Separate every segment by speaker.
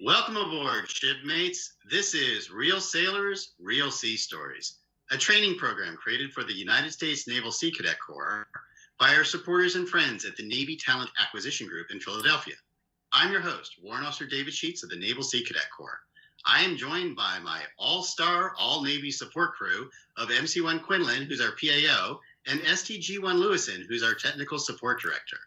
Speaker 1: Welcome aboard, shipmates. This is Real Sailors, Real Sea Stories, a training program created for the United States Naval Sea Cadet Corps by our supporters and friends at the Navy Talent Acquisition Group in Philadelphia. I'm your host, Warrant Officer David Sheets of the Naval Sea Cadet Corps. I am joined by my all-star, all-Navy support crew of MC1 Quinlan, who's our PAO, and STG1 Lewison, who's our Technical Support Director.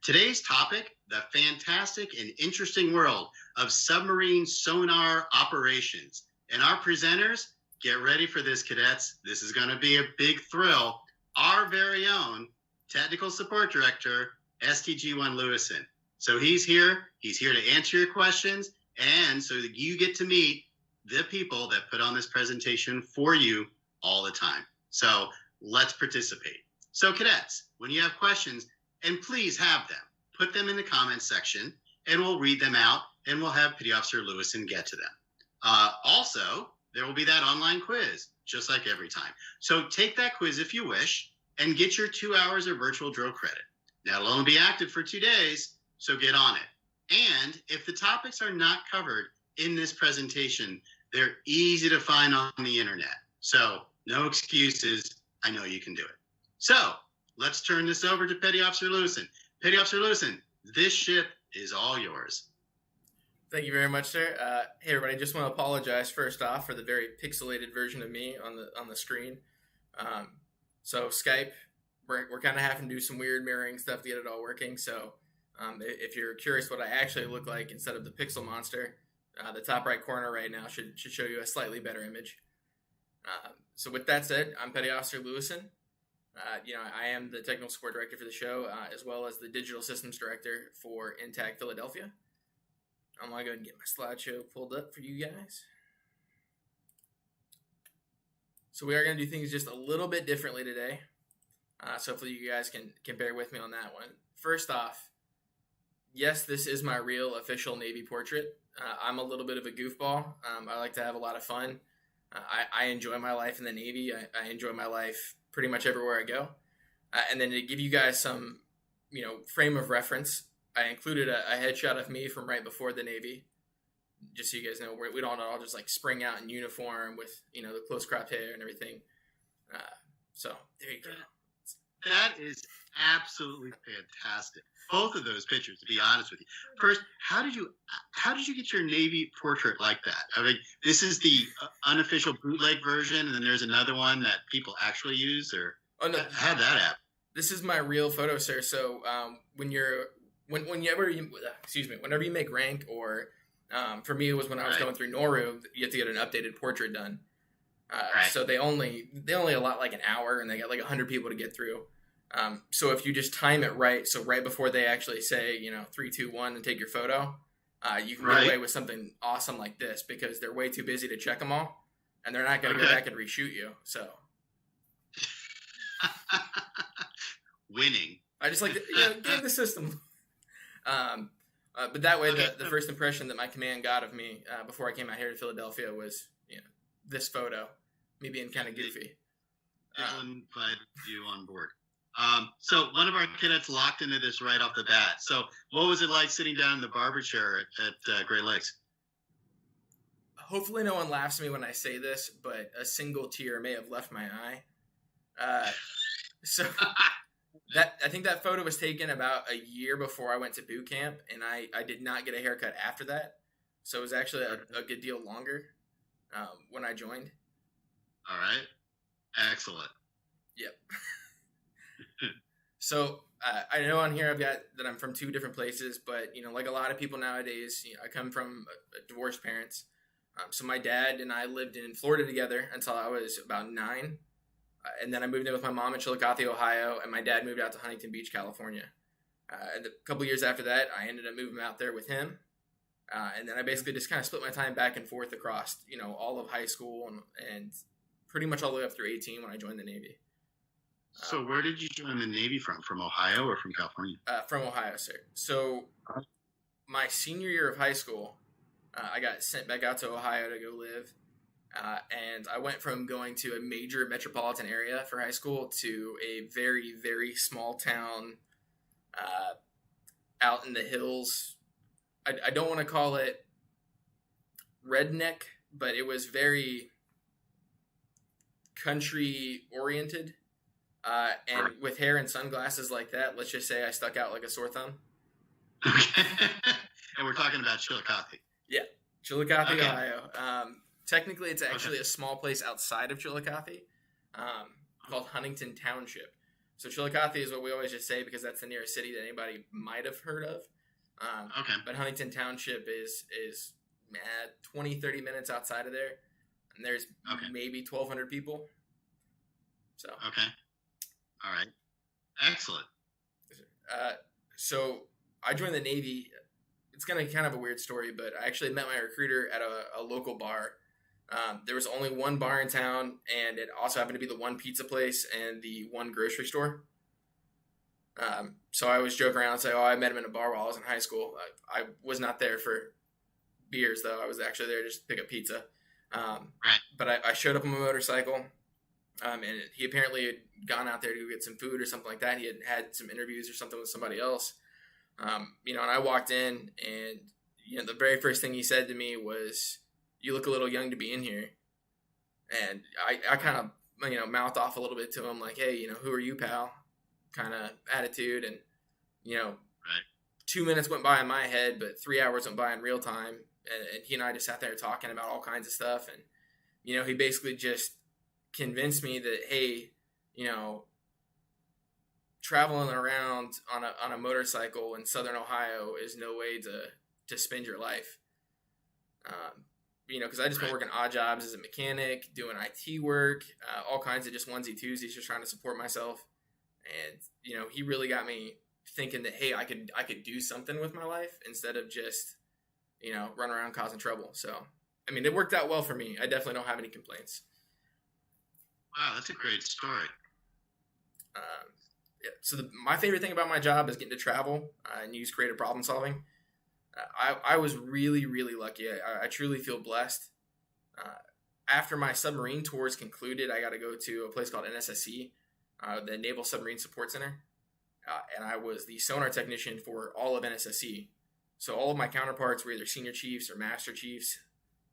Speaker 1: Today's topic, the fantastic and interesting world of submarine sonar operations. And our presenters, get ready for this, cadets. This is going to be a big thrill. Our very own Technical Support Director, STG1 Lewison. So he's here to answer your questions, and so that you get to meet the people that put on this presentation for you all the time. So let's participate. So cadets, when you have questions, and please have them, put them in the comments section, and we'll read them out, and we'll have Petty Officer Lewison get to them. Also, there will be that online quiz, just like every time. So take that quiz if you wish, and get your 2 hours of virtual drill credit. Now, it'll only be active for 2 days, so get on it. And if the topics are not covered in this presentation, they're easy to find on the internet. So no excuses. I know you can do it. So let's turn this over to Petty Officer Lewison. Petty Officer Lewison, this ship is all yours.
Speaker 2: Thank you very much, sir. Hey, everybody, just want to apologize first off for the very pixelated version of me on the screen. So Skype, we're kind of having to do some weird mirroring stuff to get it all working. So if you're curious what I actually look like instead of the pixel monster, the top right corner right now should show you a slightly better image. So with that said, I'm Petty Officer Lewison. I am the Technical Support Director for the show, as well as the Digital Systems Director for Intact Philadelphia. I'm going to go ahead and get my slideshow pulled up for you guys. So we are going to do things just a little bit differently today. So hopefully you guys can bear with me on that one. First off, yes, this is my real official Navy portrait. I'm a little bit of a goofball. I like to have a lot of fun. I enjoy my life in the Navy. I enjoy my life pretty much everywhere I go. And then to give you guys some, frame of reference, I included a headshot of me from right before the Navy, just so you guys know we don't all just like spring out in uniform with, the close cropped hair and everything. So there you go.
Speaker 1: That is absolutely fantastic. Both of those pictures, to be honest with you. First, how did you get your Navy portrait like that? I mean, this is the unofficial bootleg version, and then there's another one that people actually use, or how'd that happen?
Speaker 2: This is my real photo, sir. So whenever you make rank, or for me it was when I was going through NORU, you have to get an updated portrait done. So they only allot like an hour, and they got like 100 people to get through. So if you just time it right, so right before they actually say, 3, 2, 1 and take your photo, you can get away with something awesome like this, because they're way too busy to check them all, and they're not going to go back and reshoot you. So
Speaker 1: winning.
Speaker 2: I just like to, game the system. But that way, the first impression that my command got of me before I came out here to Philadelphia was, this photo, me being kind of goofy.
Speaker 1: I'll invite you on board. So one of our cadets locked into this right off the bat. So what was it like sitting down in the barber chair at Great Lakes?
Speaker 2: Hopefully no one laughs at me when I say this, but a single tear may have left my eye. So I think that photo was taken about a year before I went to boot camp, and I did not get a haircut after that. So it was actually a good deal longer when I joined.
Speaker 1: All right. Excellent.
Speaker 2: Yep. So I know on here I've got that I'm from 2 different places, but like a lot of people nowadays, I come from divorced parents. So my dad and I lived in Florida together until I was about 9, and then I moved in with my mom in Chillicothe, Ohio, and my dad moved out to Huntington Beach, California. And a couple years after that, I ended up moving out there with him, and then I basically just kind of split my time back and forth across all of high school and pretty much all the way up through 18 when I joined the Navy.
Speaker 1: So where did you join the Navy from? From Ohio or from California?
Speaker 2: From Ohio, sir. So my senior year of high school, I got sent back out to Ohio to go live. And I went from going to a major metropolitan area for high school to a very, very small town out in the hills. I don't want to call it redneck, but it was very country oriented. And with hair and sunglasses like that, let's just say I stuck out like a sore thumb.
Speaker 1: Okay. And we're talking about Chillicothe.
Speaker 2: Yeah, Chillicothe,
Speaker 1: Okay.
Speaker 2: Ohio. Technically, it's actually a small place outside of Chillicothe called Huntington Township. So Chillicothe is what we always just say because that's the nearest city that anybody might have heard of.
Speaker 1: Okay.
Speaker 2: But Huntington Township is 20, 30 minutes outside of there. And there's maybe 1,200 people. So.
Speaker 1: Okay. All right. Excellent.
Speaker 2: So I joined the Navy. It's going to be kind of a weird story, but I actually met my recruiter at a local bar. There was only one bar in town, and it also happened to be the one pizza place and the one grocery store. So I always joke around and say, I met him in a bar while I was in high school. I was not there for beers, though. I was actually there just to pick up pizza. But I showed up on my motorcycle, and he apparently had gone out there to get some food or something like that. He had some interviews or something with somebody else. And I walked in, and the very first thing he said to me was, "You look a little young to be in here." And I kind of mouthed off a little bit to him, like, "Hey, who are you, pal?" kind of attitude. And 2 minutes went by in my head, but 3 hours went by in real time, and he and I just sat there talking about all kinds of stuff. And he basically just convinced me that, hey, traveling around on a motorcycle in Southern Ohio is no way to spend your life. Because I just been working odd jobs as a mechanic, doing IT work, all kinds of just onesie twosies, just trying to support myself. And he really got me thinking that, hey, I could do something with my life instead of just run around causing trouble. So it worked out well for me. I definitely don't have any complaints.
Speaker 1: Wow, that's a great story.
Speaker 2: So my favorite thing about my job is getting to travel and use creative problem solving. I was really, really lucky. I truly feel blessed. After my submarine tours concluded, I got to go to a place called NSSC, the Naval Submarine Support Center. And I was the sonar technician for all of NSSC. So all of my counterparts were either senior chiefs or master chiefs.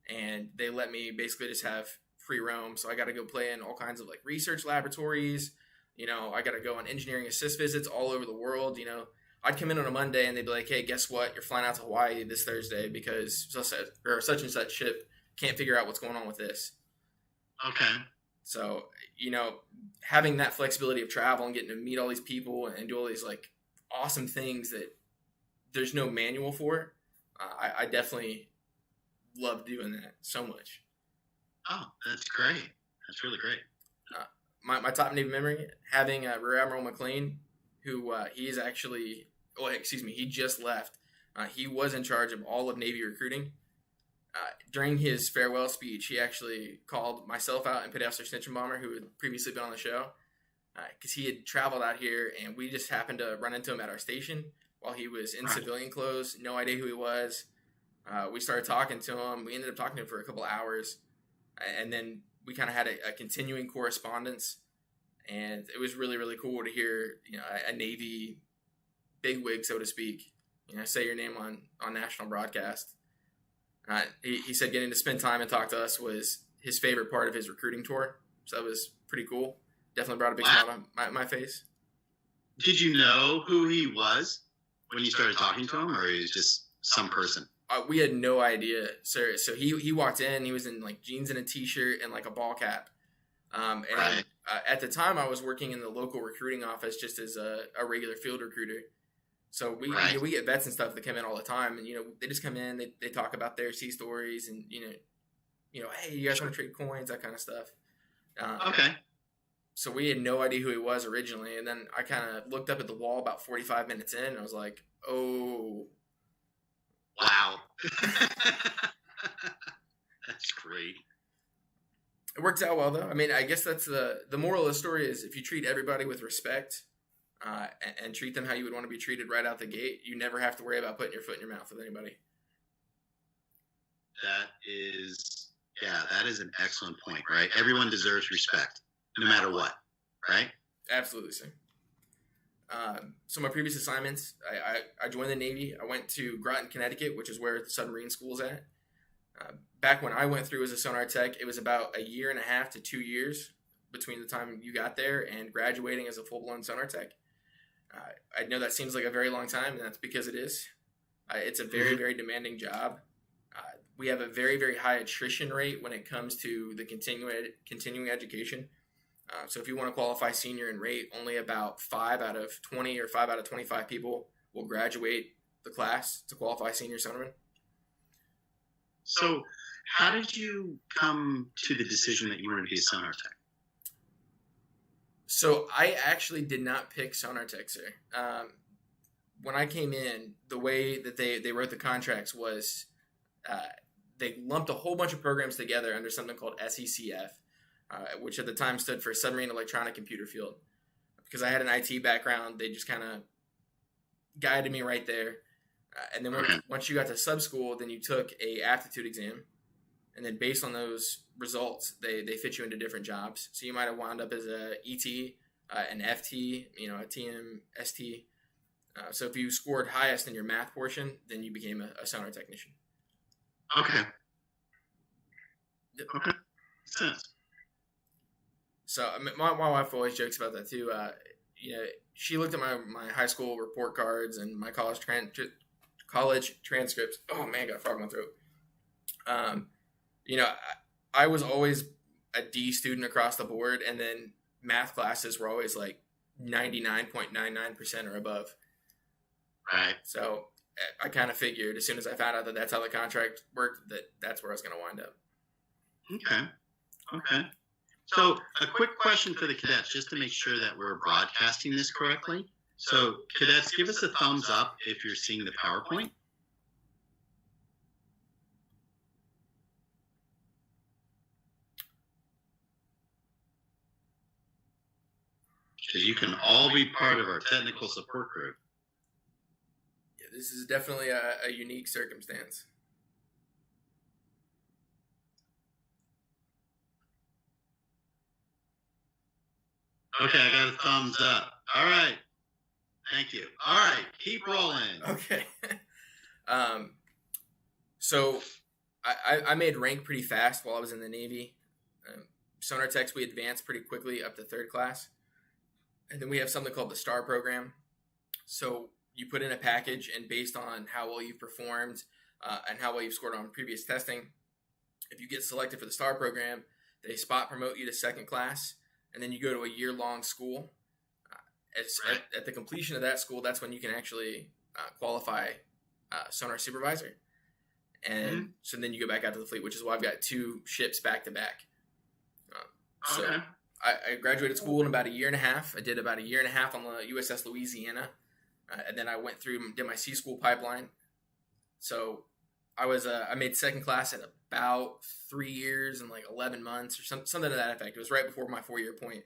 Speaker 2: And they let me basically just have free roam. So I got to go play in all kinds of research laboratories. I got to go on engineering assist visits all over the world. I'd come in on a Monday and they'd be like, "Hey, guess what? You're flying out to Hawaii this Thursday because such and such ship can't figure out what's going on with this."
Speaker 1: Okay.
Speaker 2: So, having that flexibility of travel and getting to meet all these people and do all these awesome things that there's no manual for, I definitely love doing that so much.
Speaker 1: Oh, that's great. That's really great.
Speaker 2: My top Navy memory, having Rear Admiral McLean, who he just left. He was in charge of all of Navy recruiting. During his farewell speech, he actually called myself out and Petty Officer Snitchenbomber, who had previously been on the show, because he had traveled out here, and we just happened to run into him at our station while he was in civilian clothes. No idea who he was. We started talking to him. We ended up talking to him for a couple of hours, and then we kind of had a continuing correspondence, and it was really, really cool to hear a Navy bigwig, so to speak, say your name on national broadcast. He said getting to spend time and talk to us was his favorite part of his recruiting tour, so that was pretty cool. Definitely brought a big smile on my face.
Speaker 1: Did you know who he was when you started talking to him, or he was just some person?
Speaker 2: We had no idea, sir. So he walked in. He was in jeans and a t-shirt and a ball cap. At the time, I was working in the local recruiting office just as a regular field recruiter. So we get vets and stuff that come in all the time, and they just come in. They talk about their sea stories, and hey, you guys want to trade coins, that kind of stuff.
Speaker 1: Okay.
Speaker 2: So we had no idea who he was originally, and then I kind of looked up at the wall about 45 minutes in, and I was like, "Oh,
Speaker 1: wow, that's great."
Speaker 2: It worked out well, though. I guess that's the moral of the story is if you treat everybody with respect and treat them how you would want to be treated right out the gate, you never have to worry about putting your foot in your mouth with anybody.
Speaker 1: That is an excellent point, right? Everyone deserves respect, no matter what, right?
Speaker 2: Absolutely, sir. So my previous assignments, I joined the Navy. I went to Groton, Connecticut, which is where the submarine school is at. Back when I went through as a sonar tech, it was about 1.5 to 2 years between the time you got there and graduating as a full-blown sonar tech. I know that seems like a very long time, and that's because it is. It's a very, very demanding job. We have a very, very high attrition rate when it comes to the continuing education. So if you want to qualify senior in rate, only about 5 out of 20 or 5 out of 25 people will graduate the class to qualify senior sonarman.
Speaker 1: So how did you come to the decision that you wanted to be a sonar tech?
Speaker 2: So I actually did not pick sonar tech, sir. When I came in, the way that they wrote the contracts was they lumped a whole bunch of programs together under something called SECF, which at the time stood for Submarine Electronic Computer Field. Because I had an IT background, they just kind of guided me right there. And then once you got to sub school, then you took a aptitude exam. And then based on those results, they fit you into different jobs. So you might have wound up as a ET, an FT, a TM, ST. So if you scored highest in your math portion, then you became a sonar technician.
Speaker 1: Okay. Okay. Sense.
Speaker 2: So my wife always jokes about that too. She looked at my high school report cards and my college transcripts. Oh man, got a frog in my throat. I was always a D student across the board, and then math classes were always like 99.99% or above.
Speaker 1: Right.
Speaker 2: So I kind of figured as soon as I found out that that's how the contract worked, that's where I was going to wind up.
Speaker 1: Okay. So a quick question for the cadets, just to make sure that we're broadcasting this correctly. So cadets, give us a thumbs up if you're seeing the PowerPoint. Because you can all be part of our technical support group.
Speaker 2: Yeah, this is definitely a unique circumstance.
Speaker 1: Okay, I got a thumbs up. All right. Thank you. All right, keep rolling.
Speaker 2: Okay. So I made rank pretty fast while I was in the Navy. Sonar techs, we advanced pretty quickly up to 3rd class. And then we have something called the STAR program. So you put in a package, and based on how well you've performed and how well you've scored on previous testing, if you get selected for the STAR program, they spot promote you to 2nd class, and then you go to a year-long school. At the completion of that school, that's when you can actually qualify sonar supervisor. And so then you go back out to the fleet, which is why I've got 2 ships back-to-back.
Speaker 1: Okay.
Speaker 2: I graduated school in about 1.5 years. I did about 1.5 years on the USS Louisiana. And then I went through and did my sea school pipeline. So I made 2nd class at about 3 years and like 11 months or something to that effect. It was right before my 4-year point.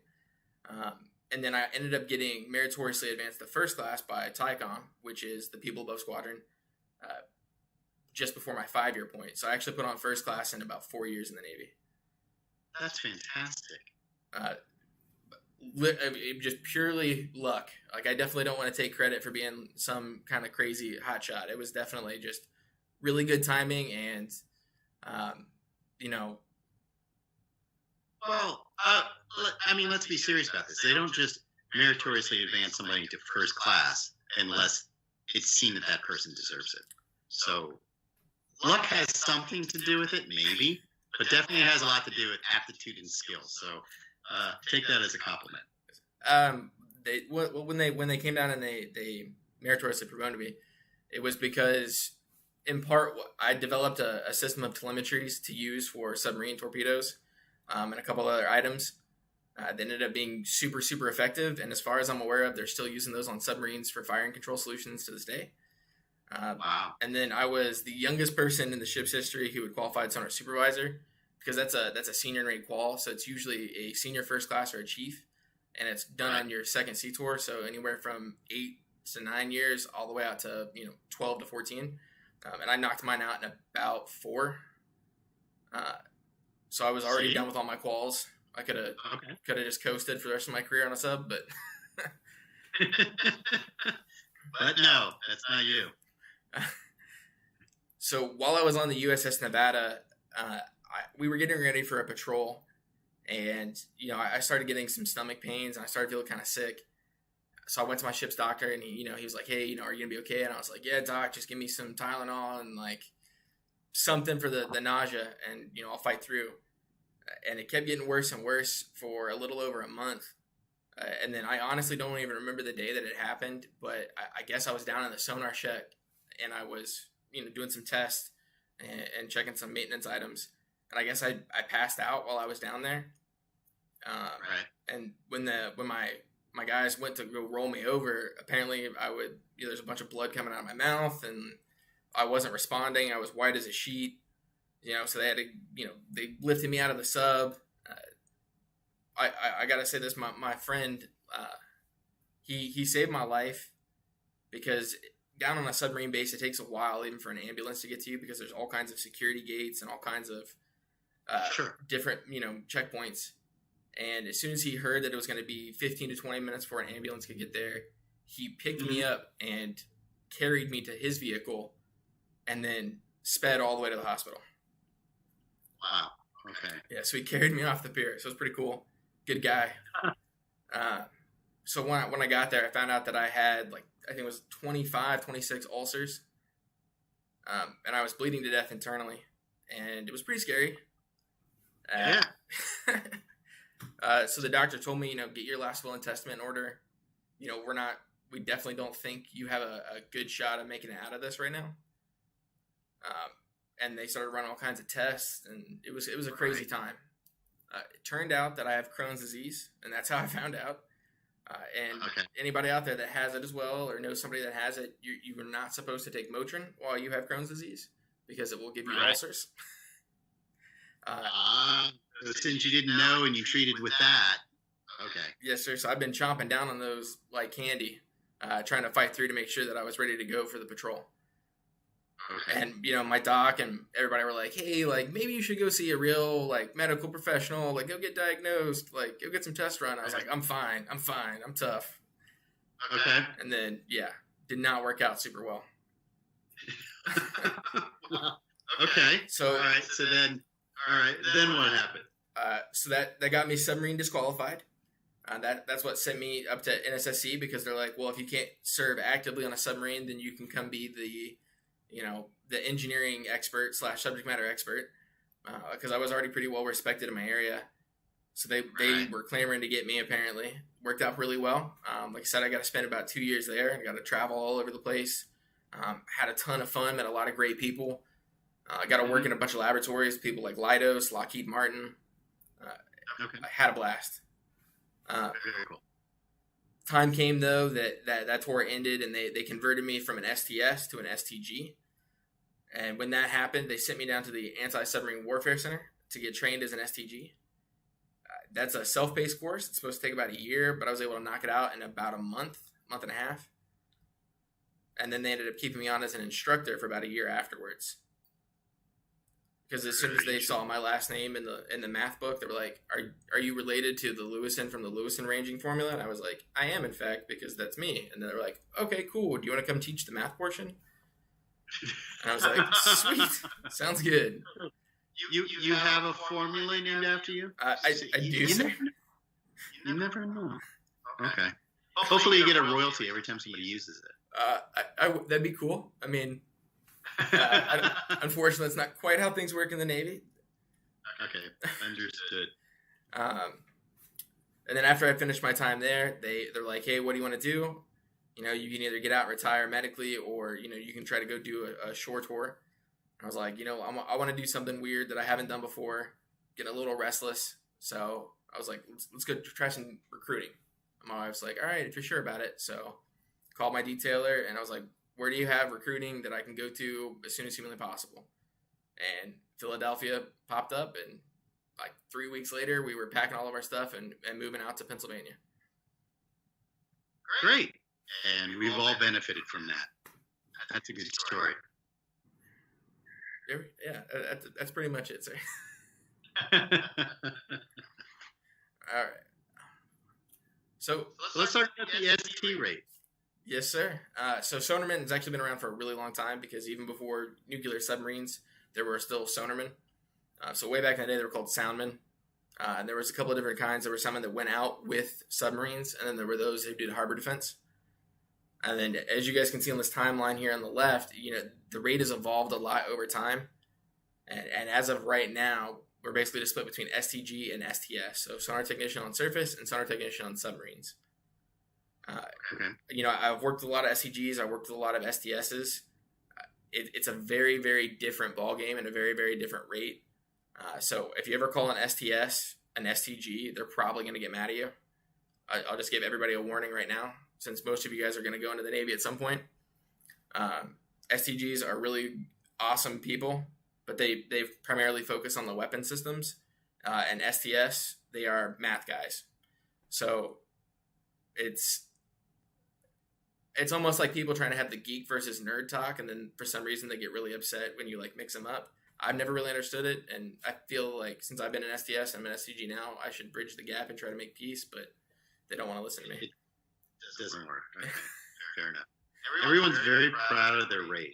Speaker 2: And then I ended up getting meritoriously advanced to 1st class by TICOM, which is the People Above Squadron, just before my 5-year point. So I actually put on 1st class in about 4 years in the Navy.
Speaker 1: That's fantastic.
Speaker 2: Just purely luck. Like, I definitely don't want to take credit for being some kind of crazy hotshot. It was definitely just really good timing, and
Speaker 1: Well, let's be serious about this. They don't just meritoriously advance somebody to 1st class unless it's seen that person deserves it. So luck has something to do with it, maybe, but definitely has a lot to do with aptitude and skill. So take that as a compliment.
Speaker 2: When they came down and they meritoriously promoted me, it was because, in part, I developed a system of telemetries to use for submarine torpedoes and a couple other items that ended up being super, super effective. And as far as I'm aware of, they're still using those on submarines for fire and control solutions to this day.
Speaker 1: Wow.
Speaker 2: And then I was the youngest person in the ship's history who would qualify as sonar supervisor, because that's a senior in rate qual. So it's usually a senior 1st class or a chief, and it's done on your 2nd sea tour. So anywhere from 8 to 9 years, all the way out to 12 to 14. And I knocked mine out in about 4. So I was already done with all my quals. I could have just coasted for the rest of my career on a sub, but
Speaker 1: but no, that's not you.
Speaker 2: So while I was on the USS Nevada, we were getting ready for a patrol, and I started getting some stomach pains, and I started feeling kind of sick. So I went to my ship's doctor, and he was like, "Hey, are you gonna be okay?" And I was like, "Yeah, doc, just give me some Tylenol and like something for the nausea, and I'll fight through." And it kept getting worse and worse for a little over a month. And then I honestly don't even remember the day that it happened, but I guess I was down in the Sonar check, and I was doing some tests and checking some maintenance items, and I guess I passed out while I was down there.
Speaker 1: Right.
Speaker 2: And when my guys went to go roll me over, apparently there's a bunch of blood coming out of my mouth, and I wasn't responding. I was white as a sheet, so they had to, they lifted me out of the sub. I gotta say this, my friend, he saved my life, because down on a submarine base, it takes a while even for an ambulance to get to you, because there's all kinds of security gates and all kinds of different, checkpoints. And as soon as he heard that it was going to be 15 to 20 minutes before an ambulance could get there, he picked me up and carried me to his vehicle and then sped all the way to the hospital.
Speaker 1: Wow. Okay.
Speaker 2: Yeah, so he carried me off the pier. So it was pretty cool. Good guy. So when I got there, I found out that I had, I think it was 25, 26 ulcers. And I was bleeding to death internally. And it was pretty scary.
Speaker 1: Yeah.
Speaker 2: So the doctor told me, get your last will and testament in order. We definitely don't think you have a good shot of making it out of this right now. And they started running all kinds of tests, and it was a crazy time. It turned out that I have Crohn's disease, and that's how I found out. And anybody out there that has it as well, or knows somebody that has it, you are not supposed to take Motrin while you have Crohn's disease, because it will give you ulcers.
Speaker 1: Since you didn't know and you treated with that. Okay.
Speaker 2: Yes, sir. So I've been chomping down on those like candy, trying to fight through to make sure that I was ready to go for the patrol.
Speaker 1: Okay.
Speaker 2: And my doc and everybody were like, "Hey, maybe you should go see a real medical professional. Go get diagnosed. Go get some tests run." I was like, "I'm fine. I'm tough."
Speaker 1: Okay.
Speaker 2: And then did not work out super well.
Speaker 1: Okay.
Speaker 2: So
Speaker 1: all right. So then what happened?
Speaker 2: So that got me submarine disqualified. That's what sent me up to NSSC, because they're like, well, if you can't serve actively on a submarine, then you can come be the engineering expert / subject matter expert. Because I was already pretty well respected in my area. So they were clamoring to get me, apparently. Worked out really well. Like I said, I got to spend about 2 years there. I got to travel all over the place. Had a ton of fun, met a lot of great people. I got to work in a bunch of laboratories, people like Leidos, Lockheed Martin. I had a blast.
Speaker 1: Very cool.
Speaker 2: Time came, though, that tour ended, and they converted me from an STS to an STG. And when that happened, they sent me down to the Anti-Submarine Warfare Center to get trained as an STG. That's a self-paced course. It's supposed to take about a year, but I was able to knock it out in about a month and a half. And then they ended up keeping me on as an instructor for about a year afterwards. Because as soon as they saw my last name in the math book, they were like, "Are you related to the Lewison from the Lewison ranging formula?" And I was like, "I am, in fact, because that's me." And they were like, "Okay, cool. Do you want to come teach the math portion?" And I was like, "Sweet, sounds good."
Speaker 1: You have a formula named after you?
Speaker 2: I do.
Speaker 1: You never know. Okay. Hopefully, you get a royalty every time somebody uses it.
Speaker 2: That'd be cool. I mean. Unfortunately, it's not quite how things work in the Navy.
Speaker 1: Okay, understood.
Speaker 2: And then after I finished my time there, they're like, "Hey, what do you want to do? You can either get out, retire medically, or you can try to go do a shore tour." And I was like, I want to do something weird that I haven't done before. Get a little restless, so I was like, let's go try some recruiting. And my wife's like, "All right, if you're sure about it." So called my detailer, and I was like, "Where do you have recruiting that I can go to as soon as humanly possible?" And Philadelphia popped up, and 3 weeks later, we were packing all of our stuff and moving out to Pennsylvania.
Speaker 1: Great. And we've all benefited from that. That's a good story.
Speaker 2: Yeah, that's pretty much it, sir. All right. So
Speaker 1: let's talk about the ST rate.
Speaker 2: Yes, sir. So sonarmen has actually been around for a really long time because even before nuclear submarines, there were still sonarmen. So way back in the day, they were called soundmen. And there was a couple of different kinds. There were some that went out with submarines, and then there were those who did harbor defense. And then, as you guys can see on this timeline here on the left, the rate has evolved a lot over time. And as of right now, we're basically just split between STG and STS. So sonar technician on surface and sonar technician on submarines.
Speaker 1: Okay.
Speaker 2: I've worked with a lot of STGs. I've worked with a lot of STSs. It's a very, very different ball game and a very, very different rate. So if you ever call an STS an STG, they're probably going to get mad at you. I'll just give everybody a warning right now, since most of you guys are going to go into the Navy at some point. STGs are really awesome people, but they primarily focus on the weapon systems. And STS, they are math guys. So it's almost like people trying to have the geek versus nerd talk, and then for some reason they get really upset when you mix them up. I've never really understood it, and I feel like since I've been an STS, I'm an STG now, I should bridge the gap and try to make peace, but they don't want to listen to me.
Speaker 1: It doesn't work. Okay. Fair enough. Everyone's very proud of their rate.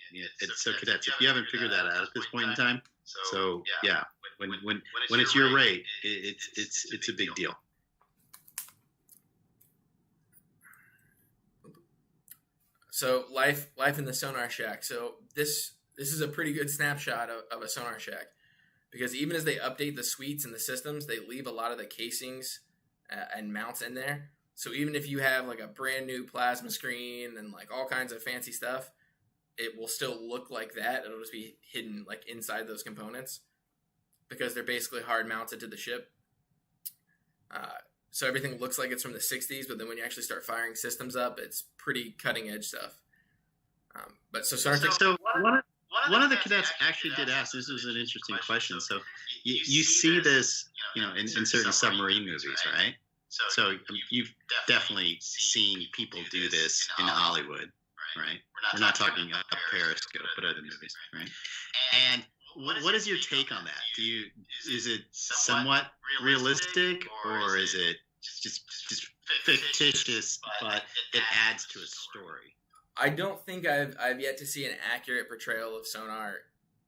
Speaker 1: So cadets, if you haven't figured that out at this point in time, so yeah, when it's your rate, it's a big deal.
Speaker 2: So life in the sonar shack. So this is a pretty good snapshot of a sonar shack, because even as they update the suites and the systems, they leave a lot of the casings and mounts in there. So even if you have a brand new plasma screen and all kinds of fancy stuff, it will still look like that. It'll just be hidden inside those components, because they're basically hard mounted to the ship. So everything looks like it's from the 60s, but then when you actually start firing systems up, it's pretty cutting edge stuff.
Speaker 1: One of the cadets actually did ask, this was an interesting question. So you see this, in certain submarine movies, right? So you've definitely seen people do this in Hollywood, right? We're not talking a Periscope, but other movies, right? And what is your take on that? Is it somewhat realistic, or is it just fictitious, but it adds to a story?
Speaker 2: I don't think I've yet to see an accurate portrayal of sonar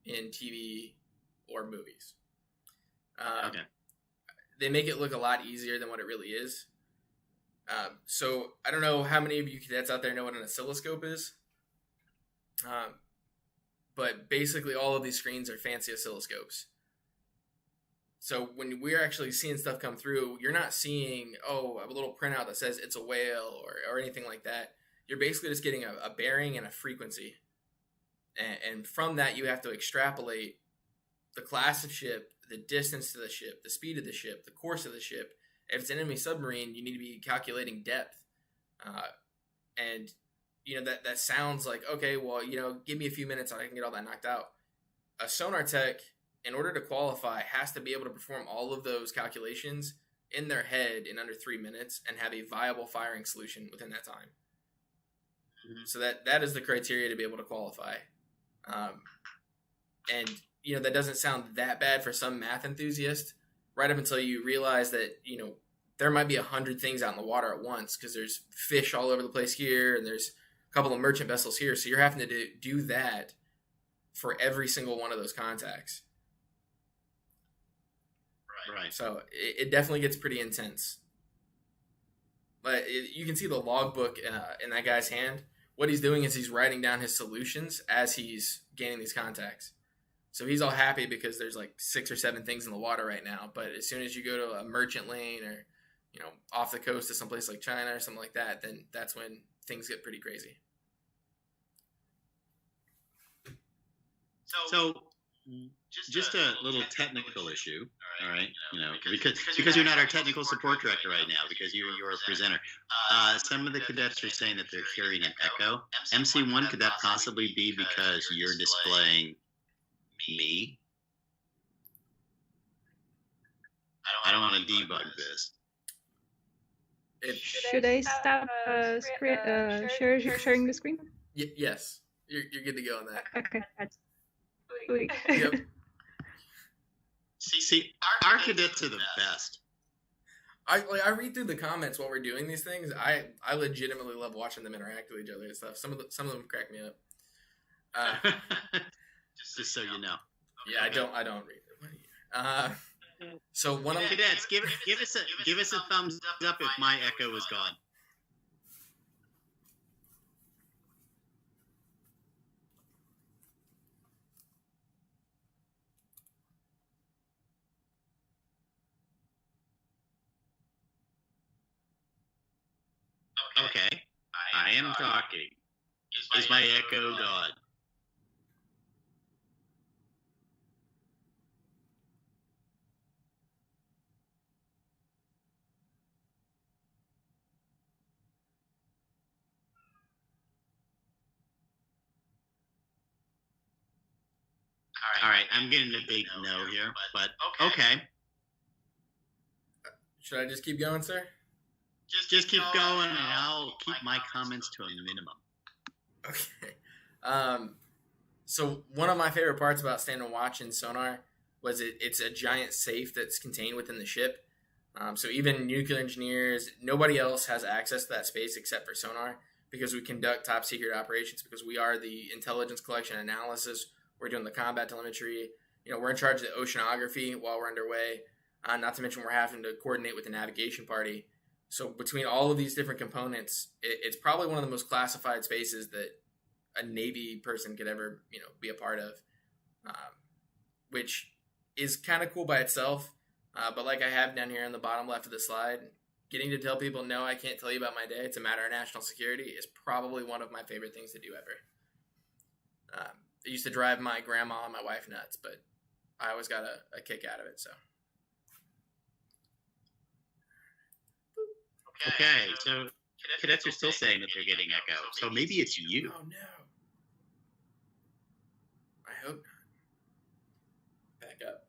Speaker 2: in TV or movies.
Speaker 1: Okay.
Speaker 2: They make it look a lot easier than what it really is. So I don't know how many of you cadets out there know what an oscilloscope is. But basically all of these screens are fancy oscilloscopes. So when we're actually seeing stuff come through, you're not seeing, a little printout that says it's a whale or anything like that. You're basically just getting a bearing and a frequency. And from that, you have to extrapolate the class of ship, the distance to the ship, the speed of the ship, the course of the ship. If it's an enemy submarine, you need to be calculating depth. And that sounds like, okay, well, give me a few minutes and I can get all that knocked out. A sonar tech, in order to qualify, has to be able to perform all of those calculations in their head in under 3 minutes and have a viable firing solution within that time. Mm-hmm. So that is the criteria to be able to qualify. And that doesn't sound that bad for some math enthusiast, right up until you realize that, there might be 100 things out in the water at once, because there's fish all over the place here and there's a couple of merchant vessels here. So you're having to do that for every single one of those contacts.
Speaker 1: Right.
Speaker 2: So it definitely gets pretty intense. But you can see the logbook in that guy's hand. What he's doing is he's writing down his solutions as he's gaining these contacts. So he's all happy because there's 6 or 7 things in the water right now. But as soon as you go to a merchant lane or, off the coast to someplace like China or something like that, then that's when things get pretty crazy.
Speaker 1: So just a little technical issue, all right? Because you're not our technical support director right now, because you're a presenter. Some of the cadets are saying that they're hearing an echo. MC1, could that possibly be because you're displaying me? I don't want to debug this.
Speaker 3: Should I stop sharing the screen?
Speaker 2: Yes, you're good to go on that.
Speaker 3: Okay, that's sweet.
Speaker 2: Yep.
Speaker 1: See, our cadets are the best.
Speaker 2: I read through the comments while we're doing these things. I legitimately love watching them interact with each other and stuff. Some of them crack me up.
Speaker 1: Just so you know.
Speaker 2: Yeah, I don't read it. So one of
Speaker 1: cadets, give us a thumbs up if my echo is gone. Okay, I am talking. Is my echo gone? All right, I'm getting a big no here, but okay.
Speaker 2: Should I just keep going, sir?
Speaker 1: Just keep going, and I'll keep my comments to a minimum.
Speaker 2: Okay. So one of my favorite parts about standing watch in Sonar was it's a giant safe that's contained within the ship. So even nuclear engineers, nobody else has access to that space except for Sonar, because we conduct top secret operations, because we are the intelligence collection analysis. We're doing the combat telemetry. We're in charge of the oceanography while we're underway. Not to mention we're having to coordinate with the navigation party. So between all of these different components, it's probably one of the most classified spaces that a Navy person could ever, be a part of, which is kind of cool by itself. But like I have down here on the bottom left of the slide, getting to tell people, no, I can't tell you about my day, it's a matter of national security, is probably one of my favorite things to do ever. It used to drive my grandma and my wife nuts, but I always got a kick out of it. So.
Speaker 1: Okay, so cadets are still saying that they're getting echo, so maybe it's you.
Speaker 2: Oh, no. I hope not. Back up.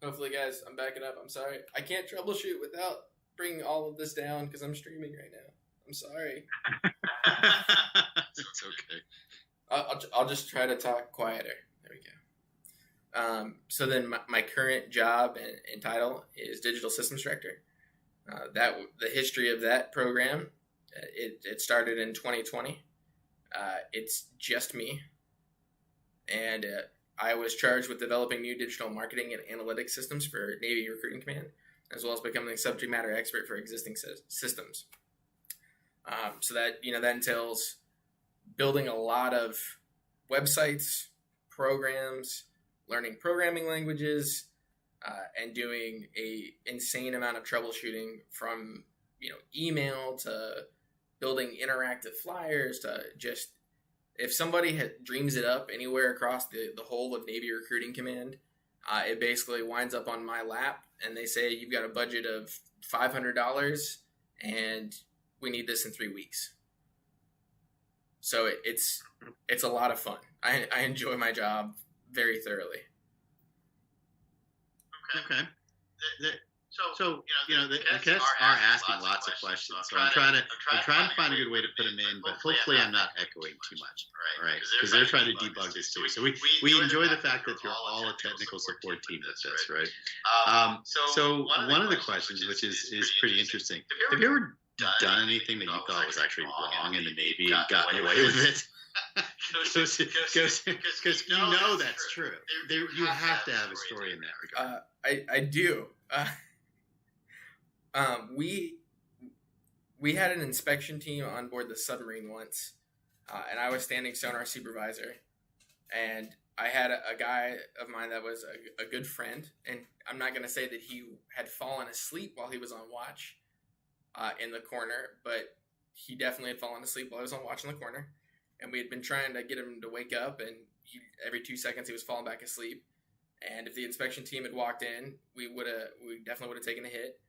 Speaker 2: Hopefully, guys, I'm backing up. I'm sorry. I can't troubleshoot without bringing all of this down because I'm streaming right now. I'm sorry.
Speaker 1: It's okay.
Speaker 2: I'll just try to talk quieter. There we go. So then my current job and title is Digital Systems Director. The history of that program, it started in 2020. It's just me. And I was charged with developing new digital marketing and analytics systems for Navy Recruiting Command, as well as becoming a subject matter expert for existing systems. So that entails building a lot of websites, programs, learning programming languages, and doing a insane amount of troubleshooting, from email to building interactive flyers to just, if somebody dreams it up anywhere across the whole of Navy Recruiting Command, it basically winds up on my lap, and they say, you've got a budget of $500 and we need this in 3 weeks. So it's a lot of fun. I enjoy my job very thoroughly.
Speaker 1: Okay. So the cadets are asking lots of questions. So I'm trying to find a good way to put them in, but hopefully I'm not echoing too much. All right, because they're trying to debug this too. So we enjoy the fact that you're all a technical support team with this, right? So one of the questions, which is pretty interesting, have you ever done anything that you thought was actually wrong in the Navy and gotten away with it? Because you know that's true. You have to have a story in that regard.
Speaker 2: I do. We had an inspection team on board the submarine once, and I was standing sonar supervisor, and I had a guy of mine that was a good friend, and I'm not going to say that he had fallen asleep while he was on watch in the corner, but he definitely had fallen asleep while I was on watch in the corner, and we had been trying to get him to wake up, and every 2 seconds he was falling back asleep. And if the inspection team had walked in, we definitely would have taken a hit.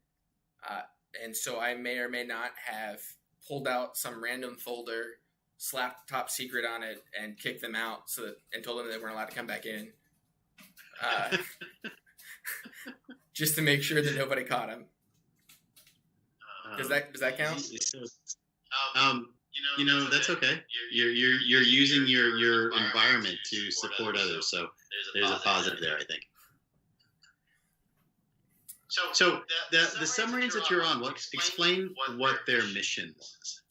Speaker 2: And so I may or may not have pulled out some random folder, slapped top secret on it, and kicked them out and told them they weren't allowed to come back in. Just to make sure that nobody caught him. Does that count?
Speaker 1: That's okay. You're using your environment to support others, so there's a positive there, I think. So the submarines that you're on, explain what their mission was.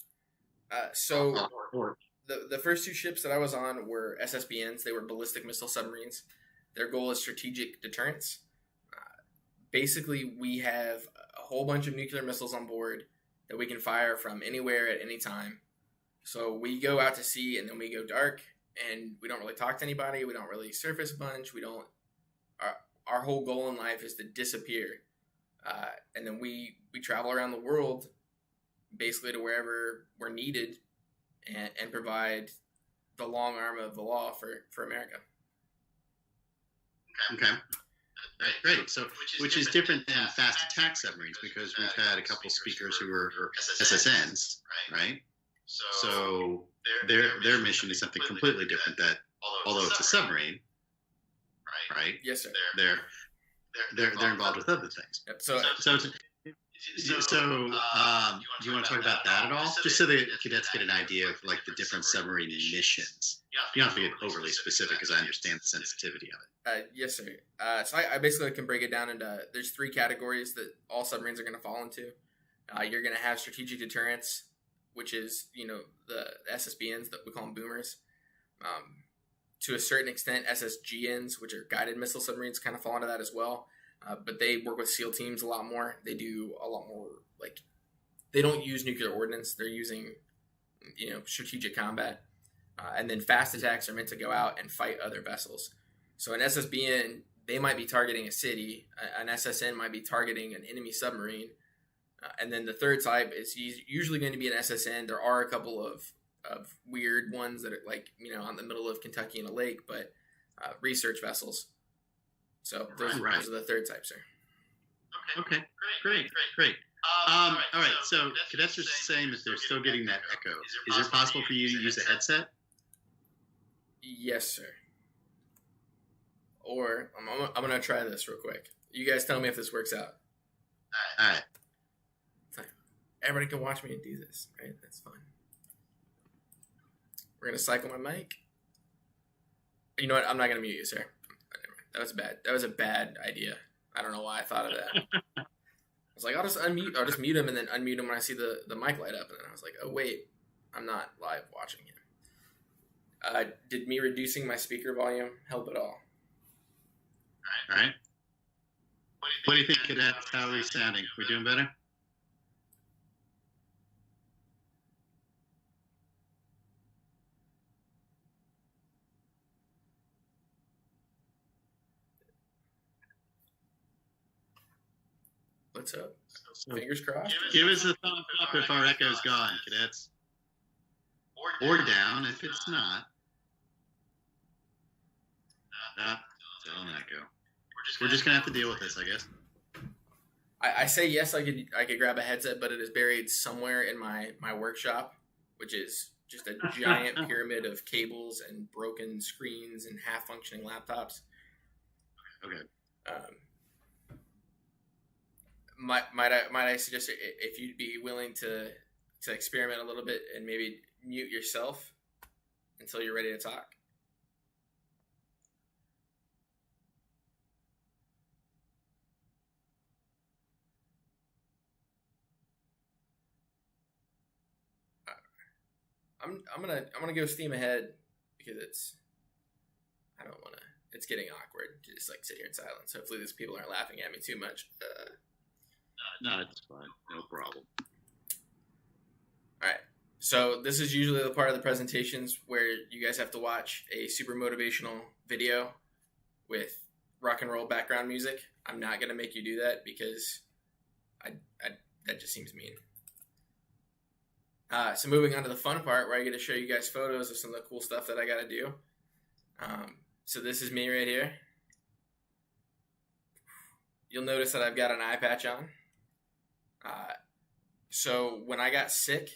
Speaker 2: So the first two ships that I was on were SSBNs. They were ballistic missile submarines. Their goal is strategic deterrence. Basically, we have a whole bunch of nuclear missiles on board that we can fire from anywhere at any time. So we go out to sea and then we go dark, and we don't really talk to anybody. We don't really surface a bunch. We don't. Our whole goal in life is to disappear, and then we travel around the world, basically to wherever we're needed, and provide the long arm of the law for America.
Speaker 1: Okay. Great. So, which is different than fast attack submarines, because we've had a couple speakers who are SSNs, right? So their mission is something completely different. That although it's a submarine, right?
Speaker 2: Yes, sir.
Speaker 1: They're involved with other things.
Speaker 2: Yep.
Speaker 1: So, do you want to talk about that at all? Just so the cadets get an idea of like the different submarine missions. You don't have to get overly specific, because I understand the sensitivity of it.
Speaker 2: Yes, sir. So I basically can break it down into there's three categories that all submarines are going to fall into. You're going to have strategic deterrence, which is the SSBNs that we call them boomers. To a certain extent, SSGNs, which are guided missile submarines, kind of fall into that as well. But they work with SEAL teams a lot more. They do a lot more, they don't use nuclear ordnance. They're using, strategic combat. And then fast attacks are meant to go out and fight other vessels. So an SSBN, they might be targeting a city. An SSN might be targeting an enemy submarine. And then the third type is usually going to be an SSN. There are a couple of weird ones that are on the middle of Kentucky in a lake, but research vessels. So those are the third type, sir.
Speaker 1: Okay. Great. All right. So cadets are saying that they're still getting that echo. Is it possible for you to use a headset?
Speaker 2: Yes, sir. Or I'm going to try this real quick. You guys tell me if this works out.
Speaker 1: All right.
Speaker 2: Everybody can watch me and do this, right? That's fine. We're going to cycle my mic. You know what? I'm not going to mute you, sir. That was bad. That was a bad idea. I don't know why I thought of that. I was like, I'll just mute him and then unmute him when I see the mic light up. And then I was like, oh, wait, I'm not live watching him. Did me reducing my speaker volume help at all?
Speaker 1: All right. What do you think, cadets? How are we sounding? We doing better?
Speaker 2: What's up? Fingers crossed.
Speaker 1: Give us a thumbs up if our echo's gone, cadets. Or down if it's not. Still an echo. We're just gonna have to deal with this, I guess.
Speaker 2: I say yes, I could grab a headset, but it is buried somewhere in my workshop, which is just a giant pyramid of cables and broken screens and half functioning laptops.
Speaker 1: Okay.
Speaker 2: Might I suggest if you'd be willing to experiment a little bit and maybe mute yourself until you're ready to talk? I'm gonna go steam ahead because it's getting awkward to just sit here in silence. Hopefully these people aren't laughing at me too much.
Speaker 1: No, it's fine. No problem.
Speaker 2: All right. So this is usually the part of the presentations where you guys have to watch a super motivational video with rock and roll background music. I'm not going to make you do that because that just seems mean. So moving on to the fun part where I get to show you guys photos of some of the cool stuff that I got to do. So this is me right here. You'll notice that I've got an eye patch on. So when I got sick,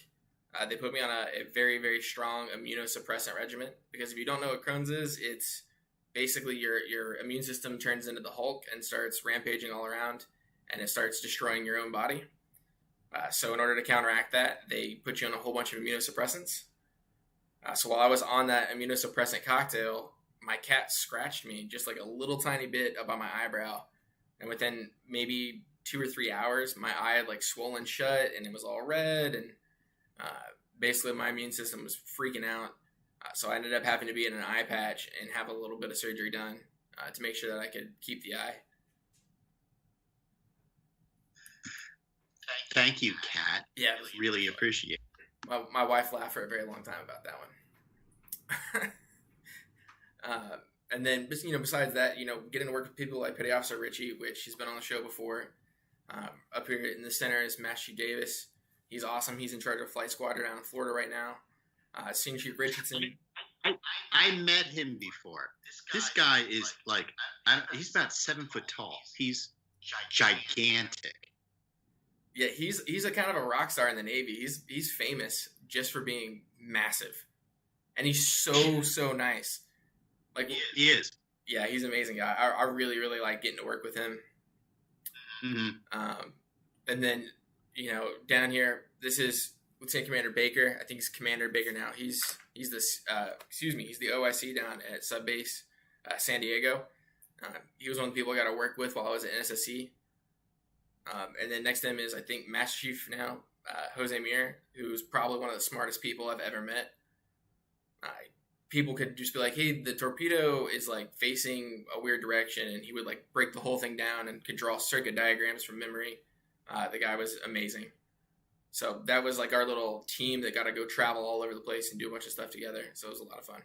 Speaker 2: they put me on a very, very strong immunosuppressant regimen. Because if you don't know what Crohn's is, it's basically your immune system turns into the Hulk and starts rampaging all around, and it starts destroying your own body. So in order to counteract that, they put you on a whole bunch of immunosuppressants. So while I was on that immunosuppressant cocktail, my cat scratched me just a little tiny bit above my eyebrow. And within maybe 2 or 3 hours, my eye had like swollen shut and it was all red, and basically my immune system was freaking out. So I ended up having to be in an eye patch and have a little bit of surgery done to make sure that I could keep the eye.
Speaker 1: Thank you, Kat.
Speaker 2: Yeah,
Speaker 1: really appreciate it.
Speaker 2: My wife laughed for a very long time about that one. And then, besides that, getting to work with people like Petty Officer Richie, which he's been on the show before. Up here in the center is Master Chief Davis. He's awesome. He's in charge of Flight Squadron down in Florida right now. Senior Chief Richardson.
Speaker 1: I met him before. This guy is like, he's about 7 foot tall. He's gigantic.
Speaker 2: Yeah, he's a kind of a rock star in the Navy. He's famous just for being massive, and he's so nice. Like
Speaker 1: he is.
Speaker 2: Yeah, he's an amazing guy. I really really like getting to work with him.
Speaker 1: Mm-hmm.
Speaker 2: And then down here, this is Lieutenant Commander Baker. I think he's Commander Baker now. He's the he's the OIC down at Sub Base San Diego. He was one of the people I got to work with while I was at NSSC. And then next to him is, I think, Master Chief now, Jose Mir, who's probably one of the smartest people I've ever met. People could just be like, hey, the torpedo is like facing a weird direction, and he would like break the whole thing down and could draw circuit diagrams from memory. The guy was amazing. So that was like our little team that got to go travel all over the place and do a bunch of stuff together. So it was a lot of fun.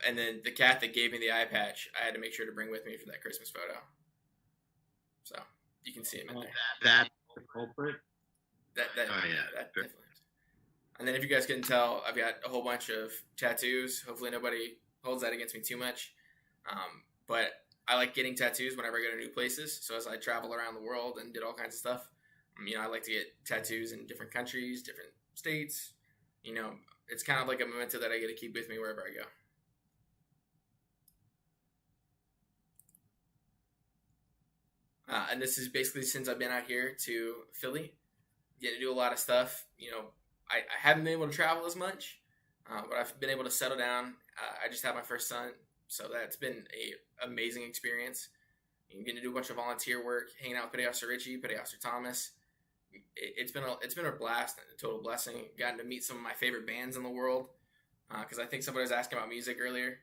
Speaker 2: And then the cat that gave me the eye patch, I had to make sure to bring with me for that Christmas photo. So you can see him in there.
Speaker 1: That the culprit?
Speaker 2: That definitely. And then if you guys couldn't tell, I've got a whole bunch of tattoos. Hopefully nobody holds that against me too much. But I like getting tattoos whenever I go to new places. So as I travel around the world and did all kinds of stuff, I like to get tattoos in different countries, different states. It's kind of like a memento that I get to keep with me wherever I go. And this is basically since I've been out here to Philly, getting to do a lot of stuff. I haven't been able to travel as much, but I've been able to settle down. I just had my first son, so that's been a amazing experience. Getting to do a bunch of volunteer work, hanging out with Petty Officer Richie, Petty Officer Thomas. It's been a blast, a total blessing. Gotten to meet some of my favorite bands in the world, because I think somebody was asking about music earlier.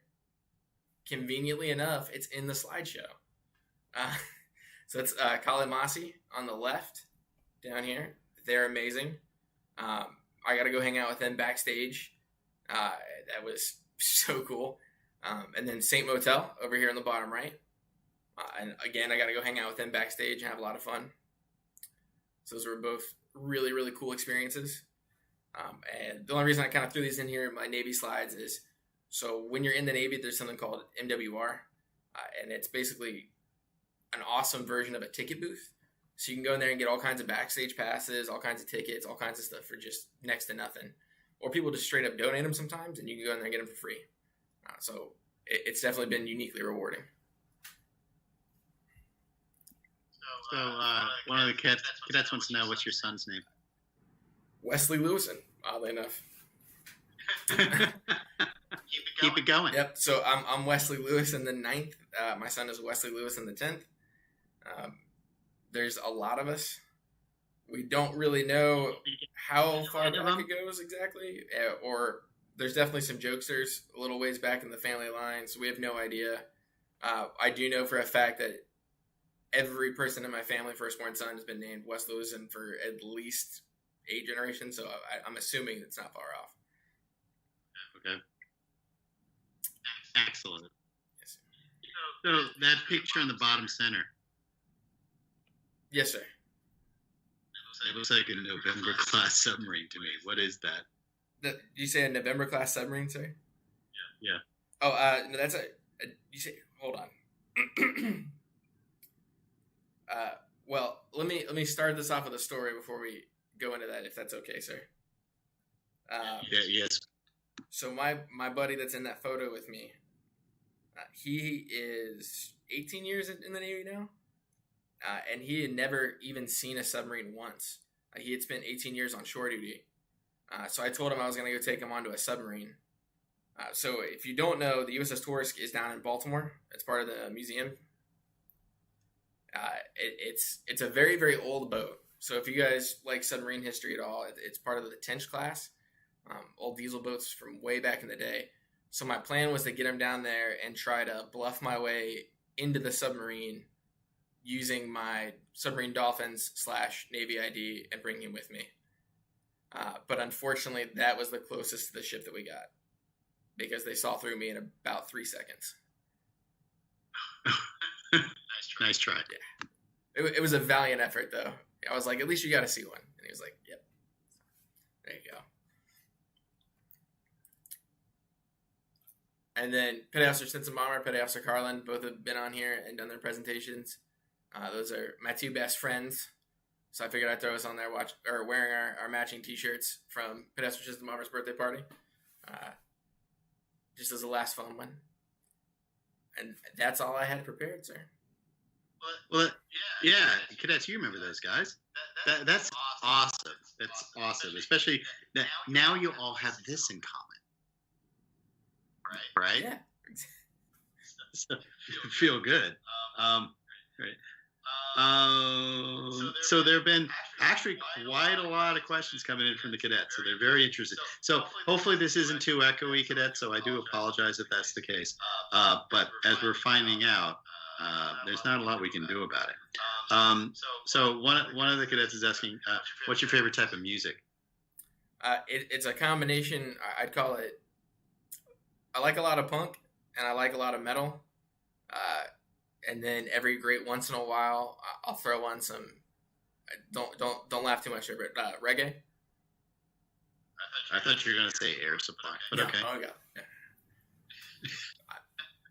Speaker 2: Conveniently enough, it's in the slideshow. So it's Kale Masi on the left down here. They're amazing. I got to go hang out with them backstage. That was so cool. And then Saint Motel over here on the bottom right. And again, I got to go hang out with them backstage and have a lot of fun. So those were both really, really cool experiences. And the only reason I kind of threw these in here in my Navy slides is, so when you're in the Navy, there's something called MWR. And it's basically an awesome version of a ticket booth. So you can go in there and get all kinds of backstage passes, all kinds of tickets, all kinds of stuff for just next to nothing. Or people just straight up donate them sometimes, and you can go in there and get them for free. So it's definitely been uniquely rewarding.
Speaker 1: So one of the cadets wants to know, what's your son's name?
Speaker 2: Wesley Lewison, oddly enough.
Speaker 1: Keep it going.
Speaker 2: Yep. So I'm Wesley Lewison the 9th. My son is Wesley Lewison the 10th. There's a lot of us. We don't really know how far back it goes exactly, or there's definitely some jokesters a little ways back in the family line, so we have no idea. I do know for a fact that every person in my family, firstborn son, has been named Wes Lewison for at least 8 generations, so I'm assuming it's not far off.
Speaker 1: Okay. Excellent. Yes. So that picture in the bottom center.
Speaker 2: Yes, sir.
Speaker 1: It looks like a November class submarine to me. What is that?
Speaker 2: Did you say a November class submarine, sir?
Speaker 1: Yeah.
Speaker 2: Oh, no, that's you say. Hold on. Well, let me start this off with a story before we go into that, if that's okay, sir.
Speaker 1: Yes.
Speaker 2: So my buddy that's in that photo with me, he is 18 years in the Navy now. And he had never even seen a submarine once. He had spent 18 years on shore duty. So I told him I was going to go take him onto a submarine. So if you don't know, the USS Torsk is down in Baltimore. It's part of the museum. It's a very, very old boat. So if you guys like submarine history at all, it's part of the Tench class, old diesel boats from way back in the day. So my plan was to get him down there and try to bluff my way into the submarine using my submarine dolphins / Navy ID and bring him with me. But unfortunately, that was the closest to the ship that we got because they saw through me in about 3 seconds.
Speaker 1: Nice try.
Speaker 2: Yeah. It was a valiant effort, though. I was like, at least you got to see one. And he was like, yep. There you go. And then Petty Officer Stinson Bomber, Petty Officer Carlin, both have been on here and done their presentations. Those are my two best friends. So I figured I'd throw us on there wearing our matching T-shirts from Petty Officer Stinson Bomber's birthday party. Just as a last fun one. And that's all I had prepared, sir.
Speaker 1: Well, yeah, cadets, you remember those guys. That's awesome. That's awesome. Especially that now you all have this in common. Right?
Speaker 2: Yeah.
Speaker 1: So, feel good. Right. So there have been actually quite a lot of questions coming in from the cadets, so they're very interested. So hopefully this isn't too echoey, cadets, so I do apologize if that's the case. But as we're finding out, there's not a lot we can do about it. So one of the cadets is asking, what's your favorite type of music?
Speaker 2: It's a combination. I'd call it. I like a lot of punk, and I like a lot of metal. And then every great once in a while, I'll throw on some. Don't laugh too much over it. Reggae.
Speaker 1: I thought you were gonna say Air Supply, but
Speaker 2: no,
Speaker 1: okay.
Speaker 2: Oh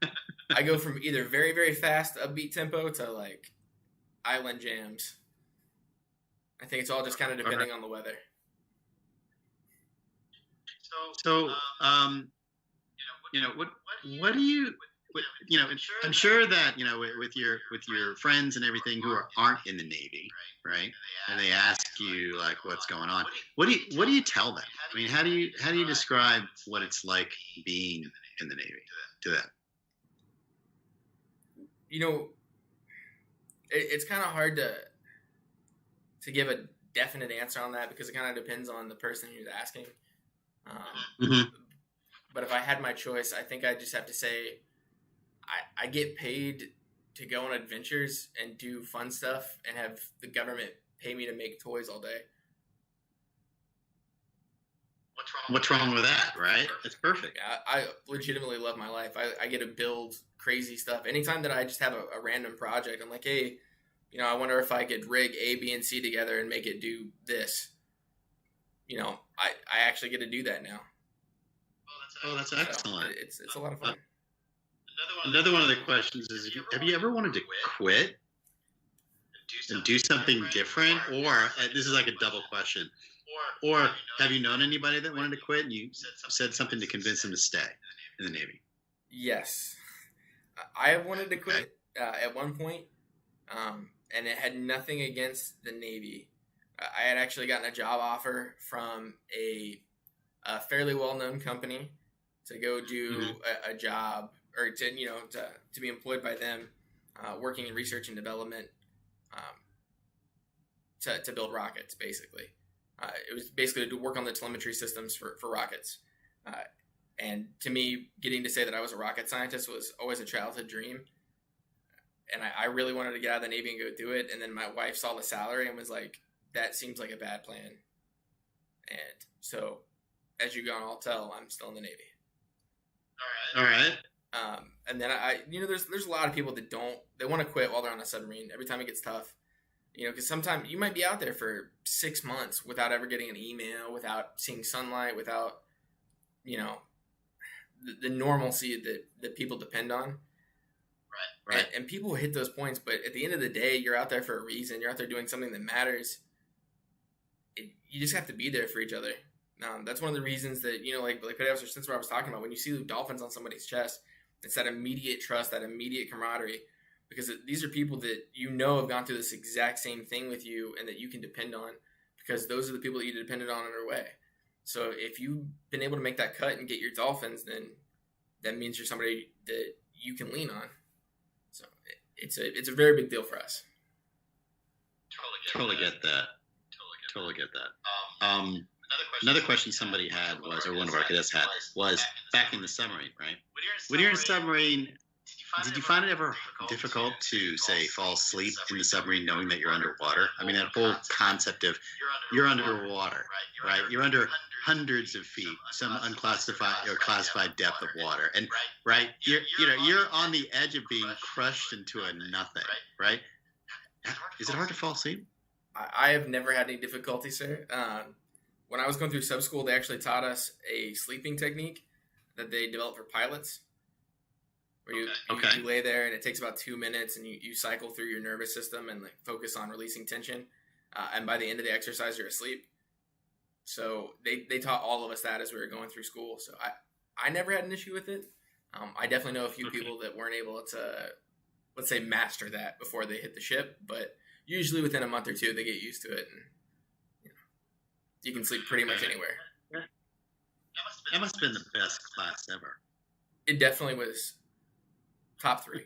Speaker 2: yeah. I go from either very, very fast upbeat tempo to like island jams. I think it's all just kind of depending on the weather.
Speaker 1: So, what do you? I'm sure that with your friends and everything who aren't in the Navy, right? And they ask you like, what's going on? What do you tell them? I mean, how do you describe what it's like being in the Navy to them?
Speaker 2: It's kind of hard to give a definite answer on that because it kind of depends on the person who's asking. But if I had my choice, I think I'd just have to say I get paid to go on adventures and do fun stuff and have the government pay me to make toys all day.
Speaker 1: What's wrong with that, right? It's perfect.
Speaker 2: I legitimately love my life. I get to build crazy stuff. Anytime that I just have a random project, I'm like, hey, I wonder if I could rig A, B, and C together and make it do this. I actually get to do that now.
Speaker 1: Oh, that's excellent.
Speaker 2: So it's a lot of fun.
Speaker 1: Another one of the questions is, have you ever wanted to quit and do something different? Or, this is like a double question, or have you known anybody that wanted to quit and you said something to convince them to stay in the Navy?
Speaker 2: Yes. I have wanted to quit at one point, and it had nothing against the Navy. I had actually gotten a job offer from a fairly well-known company to go do a job, or to be employed by them, working in research and development, to build rockets. Basically, it was basically to work on the telemetry systems for rockets. And to me, getting to say that I was a rocket scientist was always a childhood dream. And I really wanted to get out of the Navy and go do it. And then my wife saw the salary and was like, that seems like a bad plan. And so, as you can all tell, I'm still in the Navy.
Speaker 1: All right.
Speaker 2: And then there's a lot of people that they want to quit while they're on a submarine every time it gets tough. Because sometimes you might be out there for 6 months without ever getting an email, without seeing sunlight, without, the normalcy that people depend on. Right. And people hit those points, but at the end of the day, you're out there for a reason. You're out there doing something that matters. You just have to be there for each other. That's one of the reasons that, like Petty Officer Stinson I was talking about, when you see the dolphins on somebody's chest, it's that immediate trust, that immediate camaraderie, because these are people that have gone through this exact same thing with you and that you can depend on, because those are the people that you depended on their way. So if you've been able to make that cut and get your dolphins, then that means you're somebody that you can lean on. So it's a very big deal for us.
Speaker 1: Totally get that. Totally get that. Another question somebody had was, or one of our cadets had, was back in the submarine, right? When you're in a submarine, did you find it ever difficult to, say, fall asleep in the submarine knowing that you're underwater? I mean, that whole concept of you're underwater, right? You're under hundreds of feet, some unclassified or classified depth of water, and right, you're on the edge of being crushed into a nothing, right? Is it hard to fall asleep?
Speaker 2: I have never had any difficulty, sir. When I was going through sub school, they actually taught us a sleeping technique that they developed for pilots. Where you lay there and it takes about 2 minutes and you cycle through your nervous system and like focus on releasing tension. And by the end of the exercise, you're asleep. So they taught all of us that as we were going through school. So I never had an issue with it. I definitely know a few people that weren't able to, let's say, master that before they hit the ship. But usually within a month or two, they get used to it. And you can sleep pretty much anywhere.
Speaker 1: That must have been the best class ever.
Speaker 2: It definitely was top 3.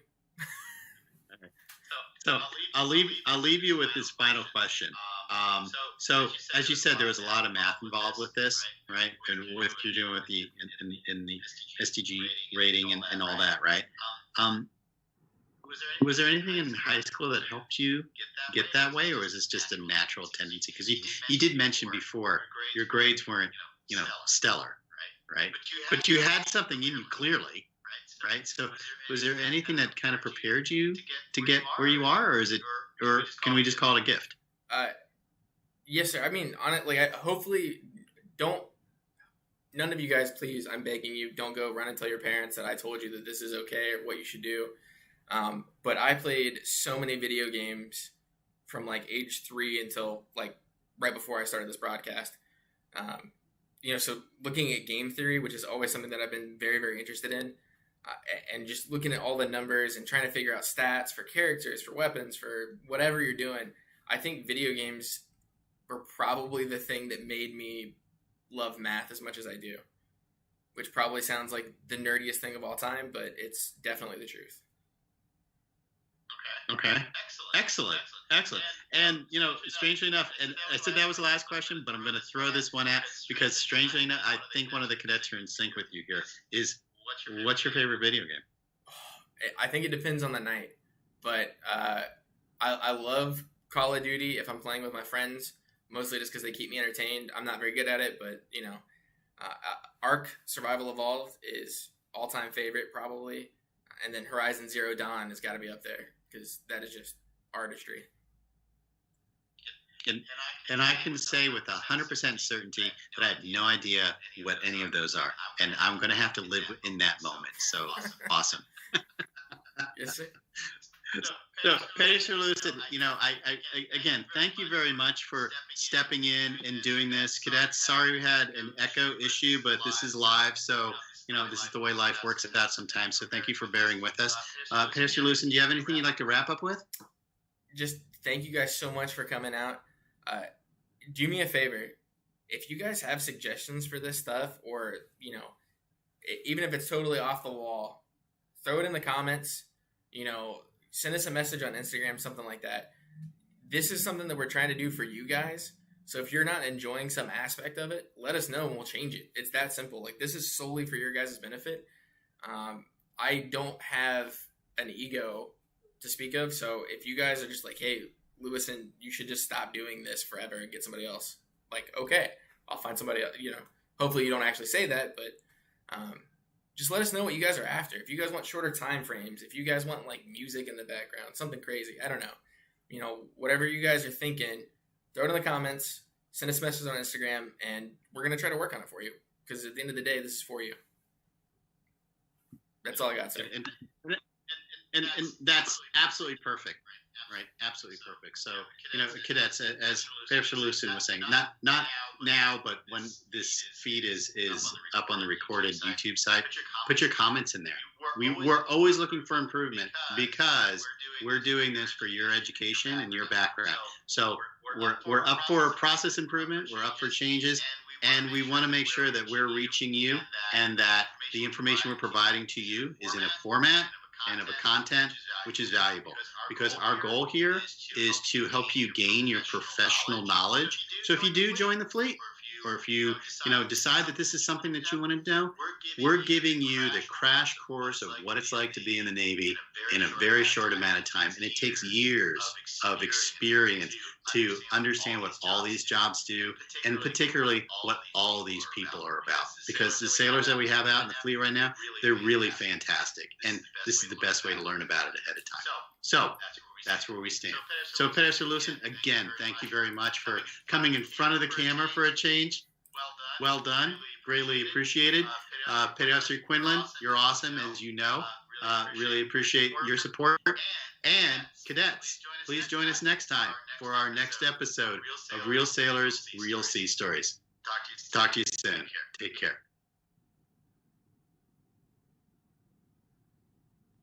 Speaker 1: So I'll leave you with this final question. So as you said, there was a lot of math involved with this, right? And with you're doing with the in the STG rating and all that, right? Was there anything in high school that helped you get that way, or is this just a natural tendency? Because you did mention before your grades weren't stellar, right? But you had something in you clearly. Right. So, was there anything that kind of prepared you to get where you are, or can we just call it a gift?
Speaker 2: Yes, sir. I mean, on it, like, hopefully, none of you guys, please, I'm begging you, don't go run and tell your parents that I told you that this is okay or what you should do. But I played so many video games from like age 3 until like right before I started this broadcast. So looking at game theory, which is always something that I've been very, very interested in. And just looking at all the numbers and trying to figure out stats for characters, for weapons, for whatever you're doing, I think video games were probably the thing that made me love math as much as I do, which probably sounds like the nerdiest thing of all time, but it's definitely the truth.
Speaker 1: Okay. Excellent. And, strangely enough, and I said that was the last question, but I'm going to throw this one out because strangely enough, I think one of the cadets are in sync with you here is, what's your favorite video game?
Speaker 2: I think it depends on the night, but I love Call of Duty if I'm playing with my friends, mostly just because they keep me entertained. I'm not very good at it, but Ark Survival Evolved is all-time favorite probably, and then Horizon Zero Dawn has got to be up there because that is just artistry. And I can say with 100% certainty that I have no idea what any of those are. And I'm going to have to live in that moment. So awesome. Yes, sir.
Speaker 1: So, Pacer Lewison, I again, thank you very much for stepping in and doing this. Cadets, sorry we had an echo issue, but this is live. So, this is the way life works out sometimes. So thank you for bearing with us. Pacer Lewison, do you have anything you'd like to wrap up with?
Speaker 2: Just thank you guys so much for coming out. Do me a favor. If you guys have suggestions for this stuff or, even if it's totally off the wall, throw it in the comments, send us a message on Instagram, something like that. This is something that we're trying to do for you guys. So if you're not enjoying some aspect of it, let us know and we'll change it. It's that simple. Like, this is solely for your guys' benefit. I don't have an ego to speak of. So if you guys are just like, hey, Lewison, you should just stop doing this forever and get somebody else. Like, okay, I'll find somebody else. Hopefully you don't actually say that, but just let us know what you guys are after. If you guys want shorter time frames, if you guys want like music in the background, something crazy, I don't know. Whatever you guys are thinking, throw it in the comments, send us messages on Instagram, and we're going to try to work on it for you. Because at the end of the day, this is for you. That's all I got, sir.
Speaker 1: And that's absolutely perfect. Right, absolutely perfect. So, cadets, as Pacer Lewison was saying, not now, but when this feed is up on the recorded YouTube site, put your comments in there. We're always looking for improvement because we're doing this for your education and your background. So we're up for process improvement. We're up for changes. And we want to make sure that we're reaching you and that the information we're providing to you is in a format and of a content which is valuable, because our goal here is to help you gain your professional knowledge. So if you do join the fleet, or if you decide that this is something that you want to know, we're giving you the crash course of what it's like to be in the Navy in a very short amount of time. And it takes years of experience to understand what all these jobs do, and particularly what all these people are about. Because the sailors that we have out in the fleet right now, they're really fantastic. And this is the best way to learn about it ahead of time. So that's where we stand. So Petty Officer Lewison, again, thank you very much for coming in front of the camera for a change. Well done. Greatly appreciated. Petty Officer Quinlan, you're awesome, as you know. Really appreciate your support. And cadets, please join us next time for our next episode of Real Sailors, Real Sea Stories. Talk to you soon. Take care.